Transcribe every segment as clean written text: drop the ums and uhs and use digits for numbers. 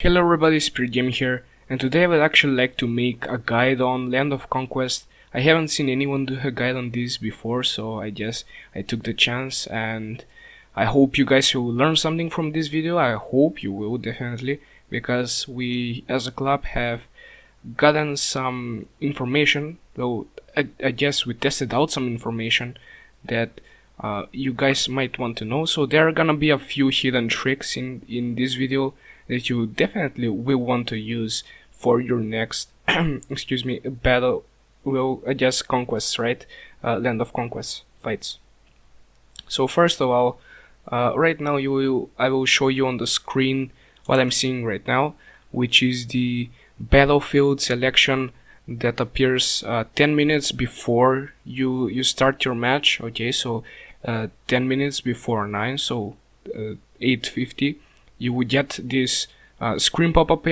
Hello everybody, SpiritGaming here, and today I would actually like to make a guide on Land of Conquest. I haven't seen anyone do a guide on this before, so I took the chance, and I hope you guys will learn something from this video. I hope you will, definitely, because we as a club have gotten some information, though I guess we tested out some information that you guys might want to know. So there are gonna be a few hidden tricks in this video that you definitely will want to use for your next excuse me, battle, well, I guess conquests, right? Land of Conquest fights. So first of all, right now I will show you on the screen what I'm seeing right now, which is the battlefield selection that appears 10 minutes before you start your match. Okay, so 10 minutes before 9, so 8:50, you would get this screen pop-up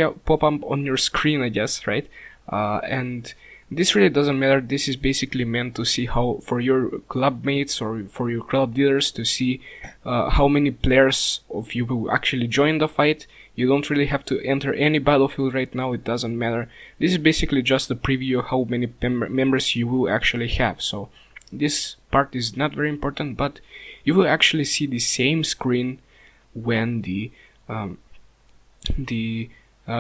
on your screen, I guess, right? And this really doesn't matter. This is basically meant to see how, for your club mates or for your club leaders, to see how many players of you will actually join the fight. You don't really have to enter any battlefield right now, it doesn't matter. This is basically just a preview of how many members you will actually have. So this part is not very important, but you will actually see the same screen when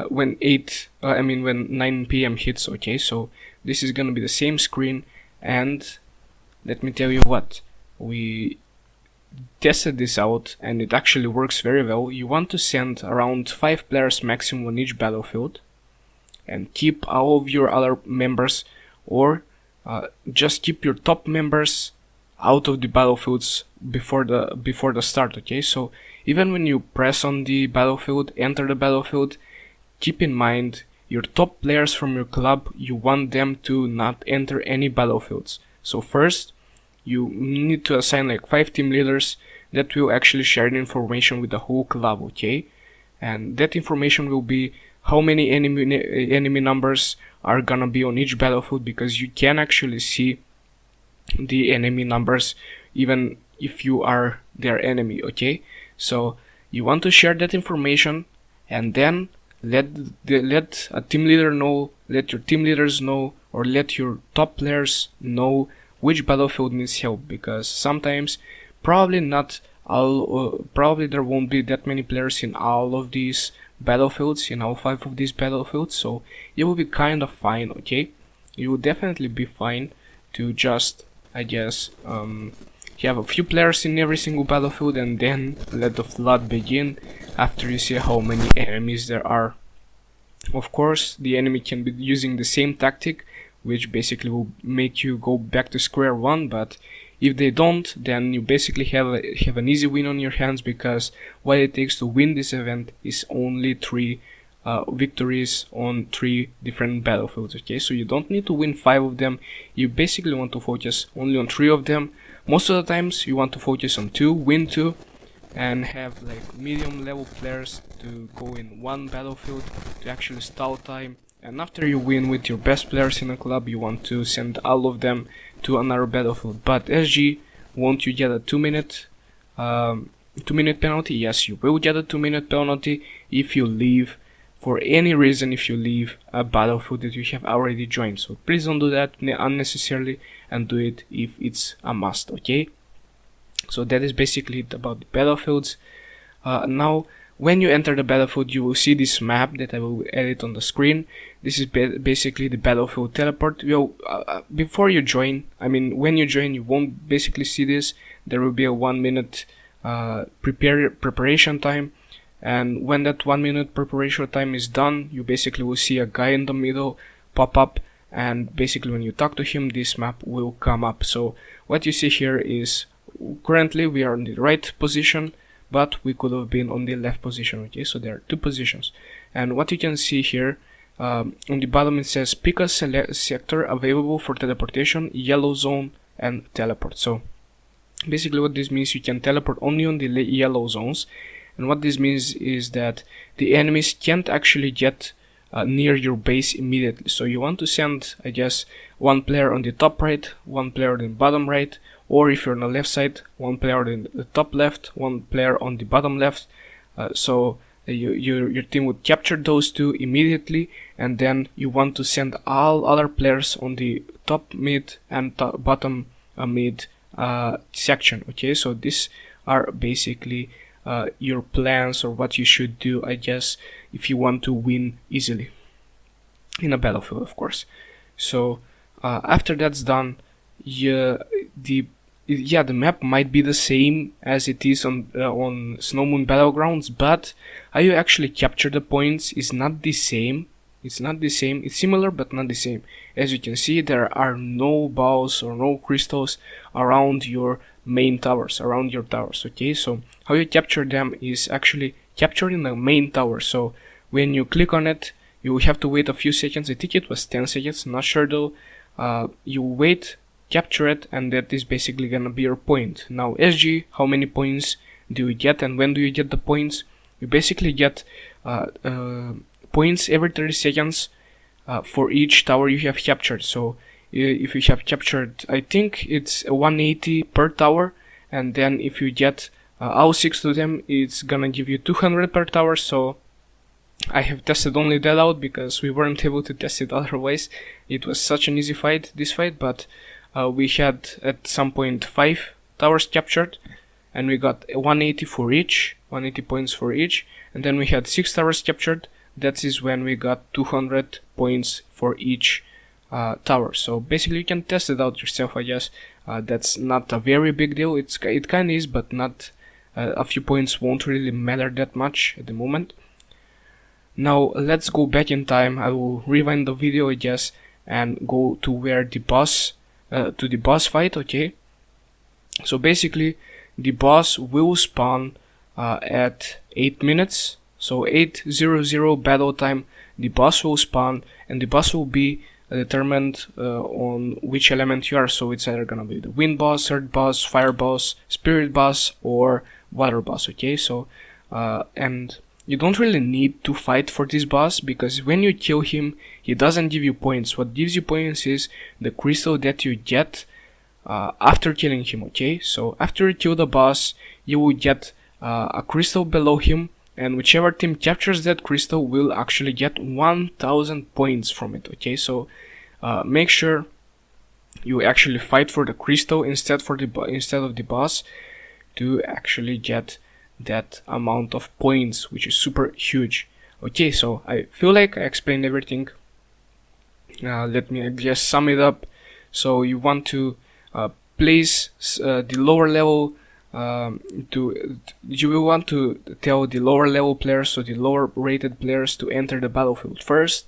when 9 p.m. hits. Okay, so this is gonna be the same screen, and let me tell you what, we tested this out and it actually works very well. You want to send around 5 players maximum on each battlefield and keep all of your other members, or just keep your top members out of the battlefields before the start. Okay, so even when you press on the battlefield, enter the battlefield, keep in mind your top players from your club, you want them to not enter any battlefields. So first you need to assign like 5 team leaders that will actually share the information with the whole club. Okay, and that information will be how many enemy numbers are gonna be on each battlefield, because you can actually see the enemy numbers even if you are their enemy. Okay, so you want to share that information, and then let a team leader know, let your team leaders know, or let your top players know which battlefield needs help, because sometimes probably not all, probably there won't be that many players in all of these battlefields, in all 5 of these battlefields, so you will be kind of fine. Okay, you will definitely be fine to just, I guess, you have a few players in every single battlefield, and then let the flood begin after you see how many enemies there are. Of course, the enemy can be using the same tactic, which basically will make you go back to square one, but if they don't, then you basically have an easy win on your hands, because what it takes to win this event is only 3 victories on 3 different battlefields. Okay, so you don't need to win 5 of them, you basically want to focus only on 3 of them. Most of the times you want to focus on 2, win 2, and have like medium level players to go in 1 battlefield to actually stall time, and after you win with your best players in a club, you want to send all of them to another battlefield. But SG, won't you get a 2-minute penalty? Yes, you will get a 2-minute penalty if you leave, for any reason, if you leave a battlefield that you have already joined. So please don't do that unnecessarily, and do it if it's a must. Okay, so that is basically it about the battlefields. Now when you enter the battlefield, you will see this map that I will edit on the screen. This is basically the battlefield teleport. Before you join, when you join, you won't basically see this. There will be a 1-minute preparation time, and when that 1-minute preparation time is done, you basically will see a guy in the middle pop up, and basically when you talk to him, this map will come up. So what you see here is currently we are in the right position, but we could have been on the left position. Okay, so there are 2 positions, and what you can see here, on the bottom it says pick a sector available for teleportation, yellow zone, and teleport. So basically what this means, you can teleport only on the yellow zones, and what this means is that the enemies can't actually get near your base immediately. So you want to send, I guess, 1 player on the top right, 1 player on the bottom right, or if you're on the left side, 1 player on the top left, 1 player on the bottom left, so your team would capture those two immediately, and then you want to send all other players on the top mid and bottom mid section. Okay, so these are basically your plans, or what you should do, I guess, if you want to win easily in a battlefield, of course. So after that's done, the map might be the same as it is on Snow Moon Battlegrounds, but how you actually capture the points is not the same. It's not the same. It's similar but not the same. As you can see, there are no balls or no crystals around your main towers, around your towers. Okay, so how you capture them is actually capturing the main tower. So when you click on it, you have to wait a few seconds. I think it was 10 seconds, not sure though. You wait, capture it, and that is basically gonna be your point. Now SG, how many points do you get, and when do you get the points? You basically get points every 30 seconds for each tower you have captured. So if you have captured, I think it's 180 per tower, and then if you get all 6 of them, it's gonna give you 200 per tower. So I have tested only that out because we weren't able to test it otherwise. It was such an easy fight, this fight, but we had at some point 5 towers captured, and we got 180 for each, 180 points for each, and then we had 6 towers captured. That is when we got 200 points for each tower. So basically you can test it out yourself, I guess. That's not a very big deal. It kind of is, but not a few points won't really matter that much at the moment. Now let's go back in time. I will rewind the video, I guess, and go to where the boss to the boss fight. Okay, so basically the boss will spawn at 8 minutes, so 8:00 battle time. The boss will spawn, and the boss will be determined on which element you are. So it's either gonna be the wind boss, earth boss, fire boss, spirit boss, or water boss. Okay, so and you don't really need to fight for this boss, because when you kill him, he doesn't give you points. What gives you points is the crystal that you get after killing him. Okay, so after you kill the boss, you will get a crystal below him, and whichever team captures that crystal will actually get 1000 points from it. Okay, so make sure you actually fight for the crystal instead of the boss to actually get that amount of points, which is super huge. Okay, so I feel like I explained everything. Let me just sum it up. So you want to place the lower level you will want to tell the lower level players, so the lower rated players, to enter the battlefield first.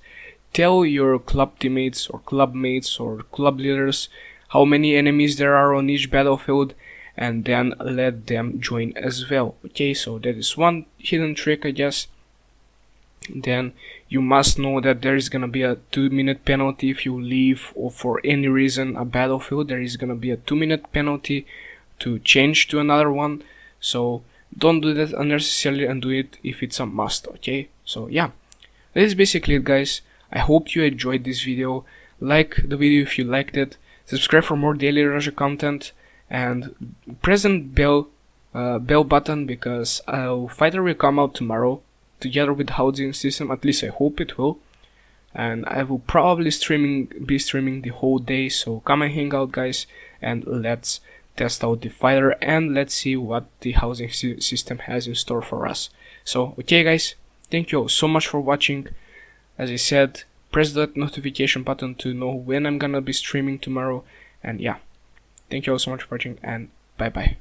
Tell your club teammates or club mates or club leaders how many enemies there are on each battlefield, and then let them join as well. Okay, so that is one hidden trick, I guess. Then you must know that there is gonna be a 2-minute penalty if you leave or for any reason a battlefield. There is gonna be a 2-minute penalty to change to another one. So don't do that unnecessarily, and do it if it's a must. Okay, so yeah, that is basically it, guys. I hope you enjoyed this video. Like the video if you liked it. Subscribe for more daily Russia content, and press the bell button, because Fighter will come out tomorrow together with the housing system. At least I hope it will, and I will probably be streaming the whole day. So come and hang out, guys, and let's test out the Fighter, and let's see what the housing system has in store for us. So okay, guys, thank you all so much for watching. As I said, press that notification button to know when I'm gonna be streaming tomorrow, and yeah, thank you all so much for watching, and bye bye.